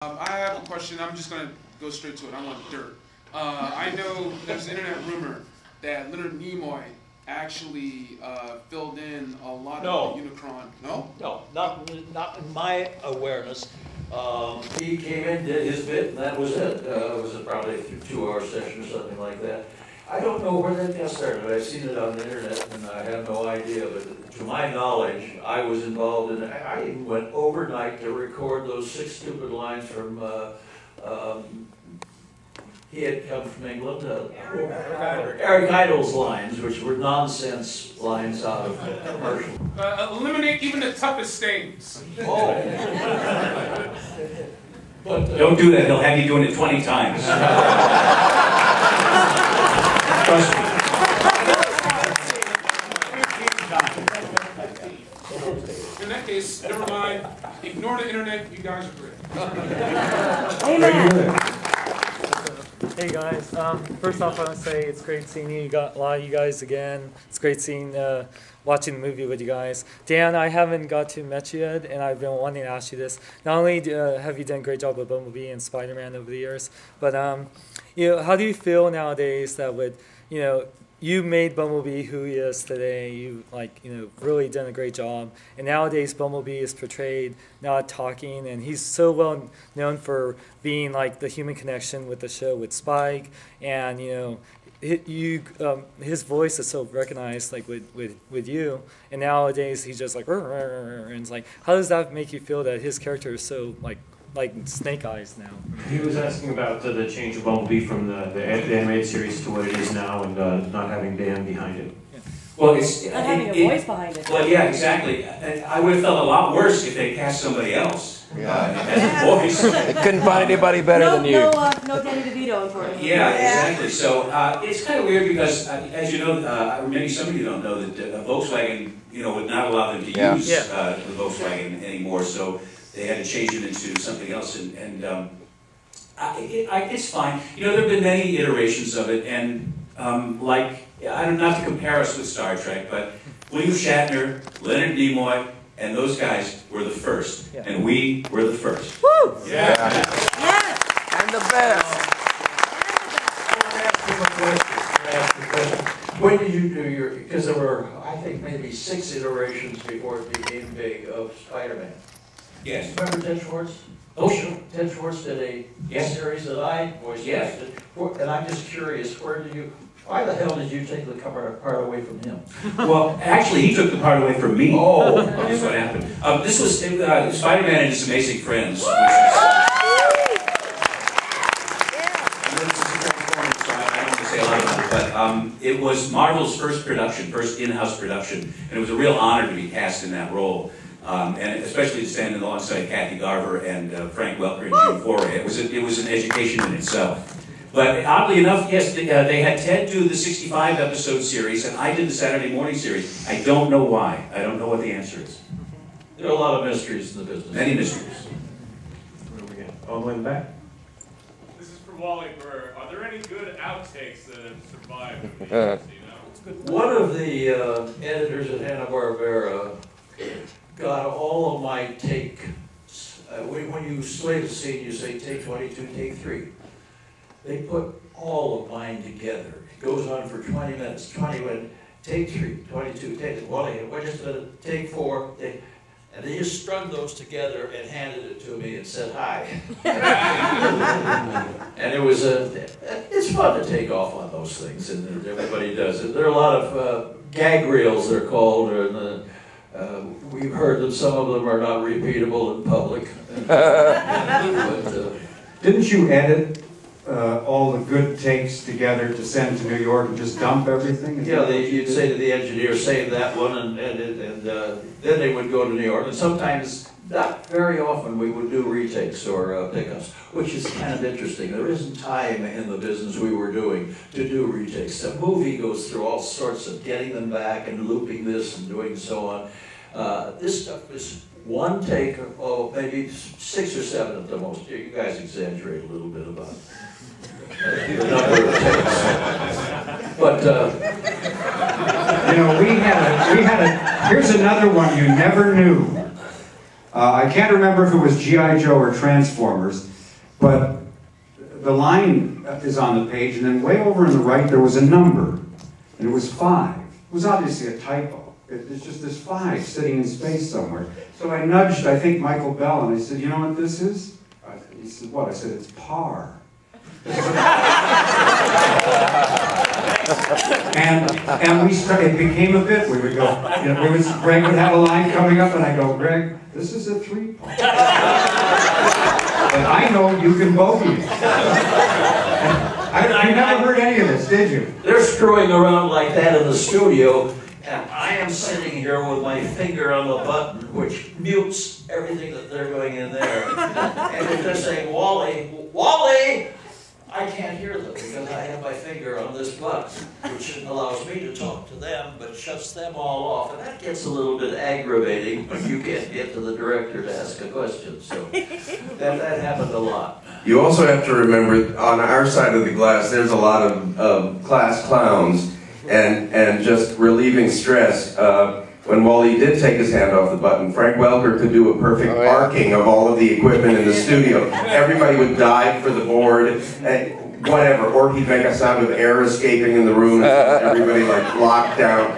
I have a question. I'm just going to go straight to it. I want dirt. I know there's an internet rumor that Leonard Nimoy actually filled in a lot of the Unicron. No? No, not in my awareness. He came in, did his bit, and that was it. It was probably a 2-hour session or something like that. I don't know where that got started. I've seen it on the internet, and I have no idea. But to my knowledge, I was involved in it. I even went overnight to record those 6 stupid lines from. He had come from England. Eric Idle's lines, which were nonsense lines out of commercial. Eliminate even the toughest stains. Oh. But, don't do that. He'll have you doing it 20 times. Trust me. In that case, never mind. Ignore the internet. You guys are great. Amen. Hey guys, first off I want to say it's great seeing you, a lot of you guys again. It's great seeing, watching the movie with you guys. Dan, I haven't got to meet you yet, and I've been wanting to ask you this. Not only have you done a great job with Bumblebee and Spider-Man over the years, but you know, how do you feel nowadays that with, you know, you made Bumblebee who he is today. You really done a great job. And nowadays Bumblebee is portrayed not talking, and he's so well known for being like the human connection with the show with Spike, and you know, his voice is so recognized like with you. And nowadays he's just like, and it's like, how does that make you feel that his character is so like Snake Eyes now? He was asking about the change of Bumblebee from the animated series to what it is now, and not having Dan behind it. Yeah. Well, it's not having a voice behind it. Well, yeah, exactly. I would have felt a lot worse if they cast somebody else as a voice. They couldn't find anybody better than you. No Danny DeVito, unfortunately. Yeah, exactly. So it's kind of weird because, as you know, maybe some of you don't know that Volkswagen, you know, would not allow them to use the Volkswagen anymore. So they had to change it into something else, and it's fine. You know, there have been many iterations of it, and like, I don't not to compare us with Star Trek, but William Shatner, Leonard Nimoy, and those guys were the first, and we were the first. Woo! Yeah. And the best. when did you do your? Because there were, I think, maybe 6 iterations before it became big of Spider-Man. Yes. Remember Ted Schwartz? Oh, sure. Ted Schwartz did a series that I voiced. Yes. And I'm just curious, why the hell did you take the part away from him? Well, actually, he took the part away from me. Oh. That's what happened. This was Spider-Man and His Amazing Friends. But it was Marvel's first production, first in-house production, and it was a real honor to be cast in that role. And especially to stand alongside Kathy Garver and Frank Welker and Jim Foray. It was an education in itself. But oddly enough, yes, they had Ted do the 65-episode series, and I did the Saturday morning series. I don't know why. I don't know what the answer is. There are a lot of mysteries in the business. Many mysteries. Where do we get? All the way in the back. This is for Wally Burr. Are there any good outtakes that have survived? One of the editors at Hanna-Barbera got all of my take. When you slate a scene, you say take 22, take 3. They put all of mine together. It goes on for 20 minutes. 20 minutes, take 3, 22, take Wally, just a minute, take 4. And they just strung those together and handed it to me and said hi. And it was it's fun to take off on those things, and everybody does it. There are a lot of gag reels, they're called, and we've heard that some of them are not repeatable in public. But, didn't you edit all the good takes together to send to New York and just dump everything? Yeah, you'd say to the engineer, save that one, and then they would go to New York. And sometimes, not very often, we would do retakes or pickups, which is kind of interesting. There isn't time in the business we were doing to do retakes. The movie goes through all sorts of getting them back and looping this and doing so on. This stuff is one take, maybe 6 or 7 at the most. You guys exaggerate a little bit about the number of takes. But you know, we had a. Here's another one you never knew. I can't remember if it was G.I. Joe or Transformers, but the line is on the page, and then way over on the right there was a number, and it was 5. It was obviously a typo. It's just this 5 sitting in space somewhere. So I nudged, I think, Michael Bell, and I said, you know what this is? He said, what? I said, it's par. and we started, it became a bit. We would go, you know, Gregg would have a line coming up, and I go, Gregg, this is a 3-par. And I know you can bogey me. I never heard any of this, did you? They're screwing around like that in the studio, and I am sitting here with my finger on the button, which mutes everything that they're going in there. And if they're saying, Wally, Wally! I can't hear them because I have my finger on this button, which allows me to talk to them, but shuts them all off. And that gets a little bit aggravating when you can't get to the director to ask a question. So that happened a lot. You also have to remember, on our side of the glass, there's a lot of class clowns and just relieving stress. When Wally did take his hand off the button, Frank Welker could do a perfect arcing of all of the equipment in the studio. Everybody would dive for the board, whatever, or he'd make a sound of air escaping in the room, and everybody like locked down.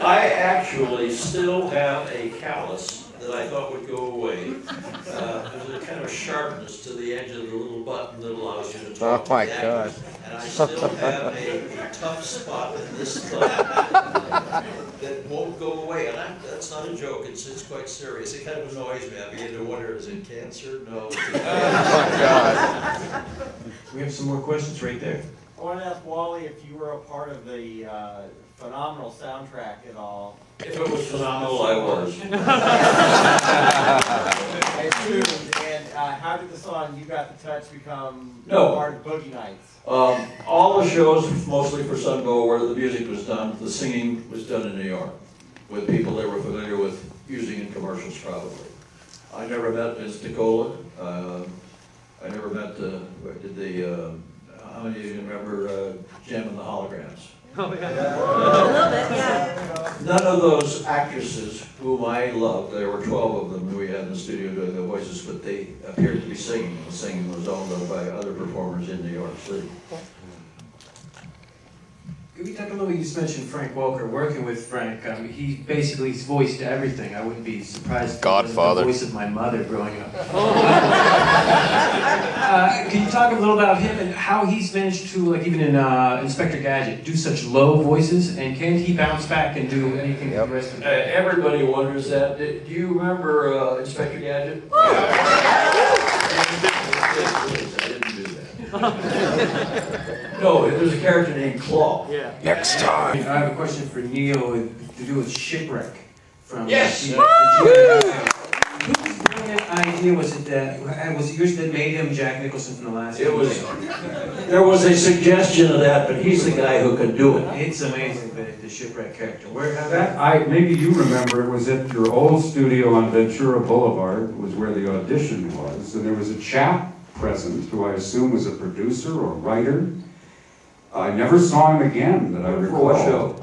I actually still have a callus that I thought would go away. There's a kind of sharpness to the edge of the little button that allows you to talk to the actors. And I still have a tough spot in this thumb that won't go away. And that's not a joke, it's quite serious. It kind of annoys me. I begin to wonder, is it cancer? No. Oh, God. We have some more questions right there. I want to ask Wally if you were a part of the phenomenal soundtrack at all. If it was phenomenal, I was. I assumed. And how did the song "You Got the Touch" become part of Boogie Nights? All the shows, mostly for Sungo, where the music was done, the singing was done in New York, with people they were familiar with using in commercials, probably. I never met Vince DiCola. I never met how many of you remember Gem and the Holograms? Oh, yeah. A little bit, yeah. None of those actresses whom I loved, there were 12 of them who we had in the studio doing the voices, but they appeared to be singing. The singing was owned by other performers in New York City. Could we talk a little, you just mentioned Frank Welker, working with Frank. He basically voiced everything. I wouldn't be surprised if Godfather. he was the voice of my mother growing up. Can you talk a little about him and how he's managed to, like even in Inspector Gadget, do such low voices? And can't he bounce back and do anything for the rest of it? Everybody wonders that. Do you remember Inspector Gadget? I didn't do that. No, there's a character named Claw. Yeah. Next time. I have a question for Neil to do with Shipwreck. From Yes! Whose brilliant idea was it was it yours that made him Jack Nicholson from the last It was. There was a suggestion of that, but he's the guy who could do it. It's amazing, the Shipwreck character. Maybe you remember, it was at your old studio on Ventura Boulevard, was where the audition was, and there was a chap present who I assume was a producer or writer. I never saw him again that I recall. For what show?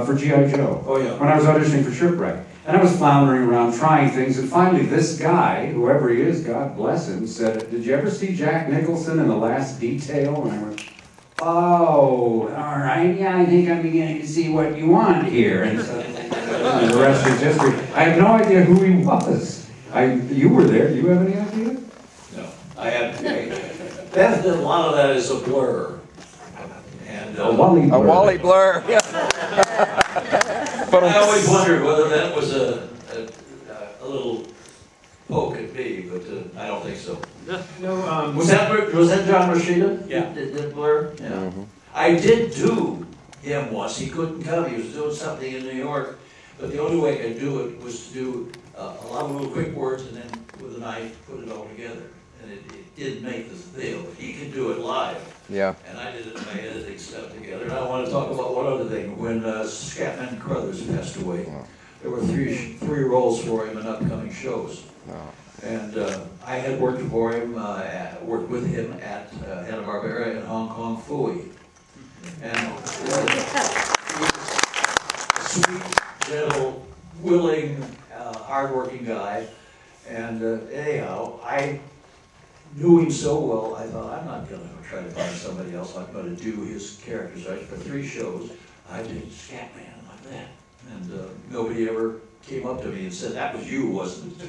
For G.I. Joe. Oh, yeah. When I was auditioning for Shipwreck. And I was floundering around trying things, and finally this guy, whoever he is, God bless him, said, "Did you ever see Jack Nicholson in The Last Detail?" And I went, "Oh, all right, yeah, I think I'm beginning to see what you want here." And so the rest is history. I have no idea who he was. You were there. Do you have any idea? No. I had. A lot of that is a blur. And, A Wally Burr. A Wally Burr. I always wondered whether that was a little poke at me, but I don't think so. No, Was that John Rashida? Yeah. Did Blur? Yeah. Mm-hmm. I did do him once. He couldn't come. He was doing something in New York, but the only way I could do it was to do a lot of little quick words and then with a knife put it all together. And it did make the deal. He could do it live. Yeah. And I did it in my editing stuff together. And I want to talk about one other thing. When Scatman Crothers passed away, there were three roles for him in upcoming shows. And I had worked for him, worked with him at Hanna-Barbera and Hong Kong Phooey. And sweet, gentle, willing, hardworking guy. And anyhow, I knew him so well, I thought, I'm not going to try to find somebody else. I'm going to do his characters. For 3 shows, I did Scatman like that. And nobody ever came up to me and said, that was you, wasn't it?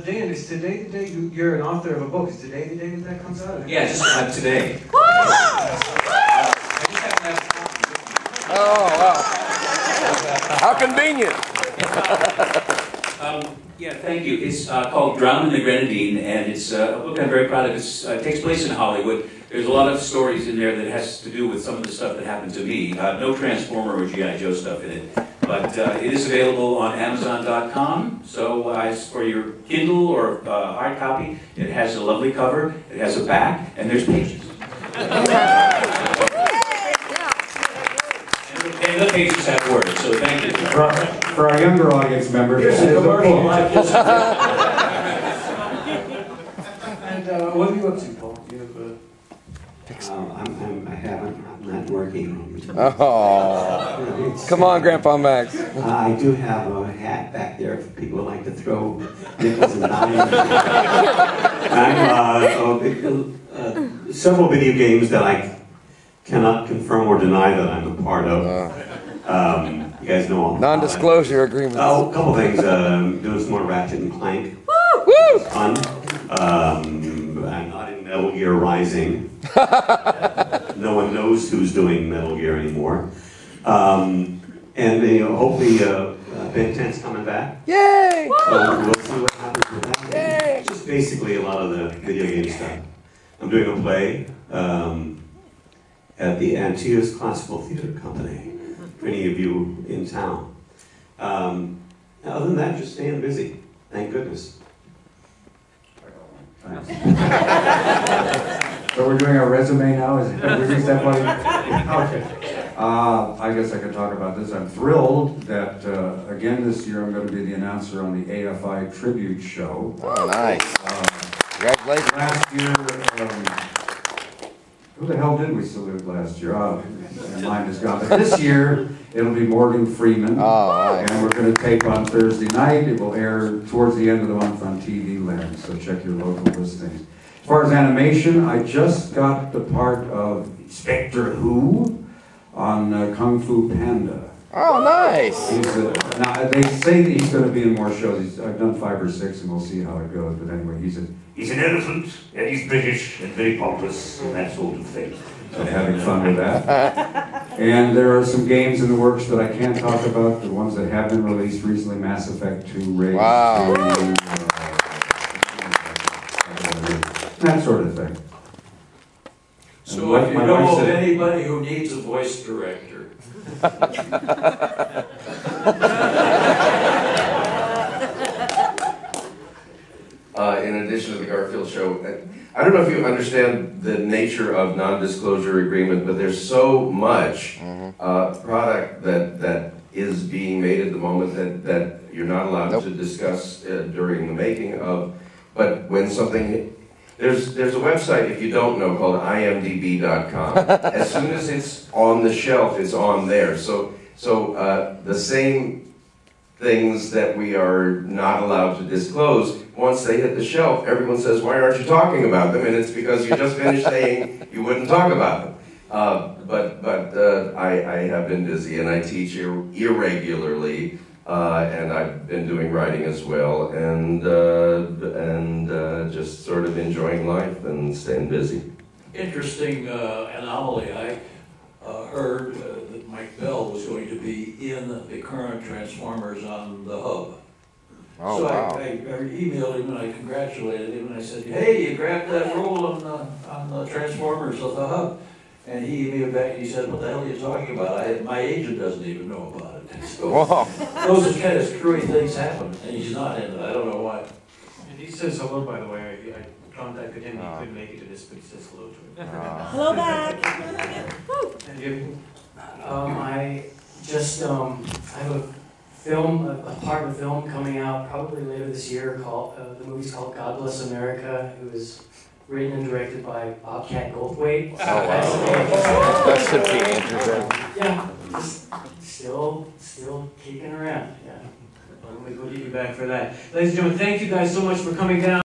Dan, is today the day you're an author of a book? Is today the day that comes out? Yeah, just today. Oh, wow. How convenient. Yeah, thank you. It's called Drown in the Grenadine, and it's a book I'm very proud of. It takes place in Hollywood. There's a lot of stories in there that has to do with some of the stuff that happened to me. No Transformer or G.I. Joe stuff in it. But it is available on Amazon.com. So for your Kindle or hard copy, it has a lovely cover, it has a back, and there's pages. And the pages have words, so thank you. For our younger audience members, here's a commercial. And what are you up to, Paul? Do you have I'm not working. Oh. Come on, Grandpa Max. I do have a hat back there for people who like to throw nickels and dimes. I'm several video games that I cannot confirm or deny that I'm a part of. You guys know all. Non-disclosure agreements. Oh, a couple things. Doing some more Ratchet and Clank. Woo! Fun. I'm not in Metal Gear Rising. No one knows who's doing Metal Gear anymore. And hopefully Ben 10's coming back. Yay! So we'll see what happens with that. Yay! It's just basically a lot of the video game stuff. I'm doing a play at the Antiochus Classical Theater Company, for any of you in town. Other than that, just staying busy. Thank goodness. So we're doing our resume now? Have we reached that point? Okay. I guess I could talk about this. I'm thrilled that, again this year, I'm going to be the announcer on the AFI Tribute Show. Oh, nice. Congratulations. Last year, who the hell did we salute last year? Oh, my mind is gone. But this year, it'll be Morgan Freeman. Oh, nice. And we're going to tape on Thursday night. It will air towards the end of the month on TV Land, so check your local listings. As far as animation, I just got the part of Inspector Who on Kung Fu Panda. Oh, nice. Now, they say that he's going to be in more shows. I've done 5 or 6, and we'll see how it goes. But anyway, he's an elephant, and he's British, and very pompous, and that sort of thing. So having fun with that. And there are some games in the works that I can't talk about, the ones that have been released recently, Mass Effect 2, Rage 2, that sort of thing. So if you know of anybody who needs a voice director. In addition to the Garfield show, I don't know if you understand the nature of non-disclosure agreement, but there's so much product that is being made at the moment that you're not allowed to discuss during the making of. But when something, there's a website, if you don't know, called imdb.com. As soon as it's on the shelf, it's on there. So the same things that we are not allowed to disclose, once they hit the shelf, everyone says, why aren't you talking about them? And it's because you just finished saying you wouldn't talk about them. But I have been busy, and I teach irregularly, and I've been doing writing as well, and just sort of enjoying life and staying busy. Interesting anomaly. I heard that Mike Bell was going to be in the current Transformers on the Hub. Oh, so wow. I emailed him and I congratulated him and I said, hey, you grabbed that role on the Transformers of the Hub. And he emailed back and he said, what the hell are you talking about? My agent doesn't even know about it. So those are kind of screwy things happen, and he's not in it. I don't know why. And he says hello, by the way. I contacted him. He couldn't make it to this, but he says hello to him. Hello back. And you? I just I have a film, a part of a film coming out probably later this year called the movie's called God Bless America. It was written and directed by Bobcat Goldthwait. Oh wow, that should be interesting. Yeah, just still kicking around. Yeah. We'll get you back for that. Ladies and gentlemen, thank you guys so much for coming down.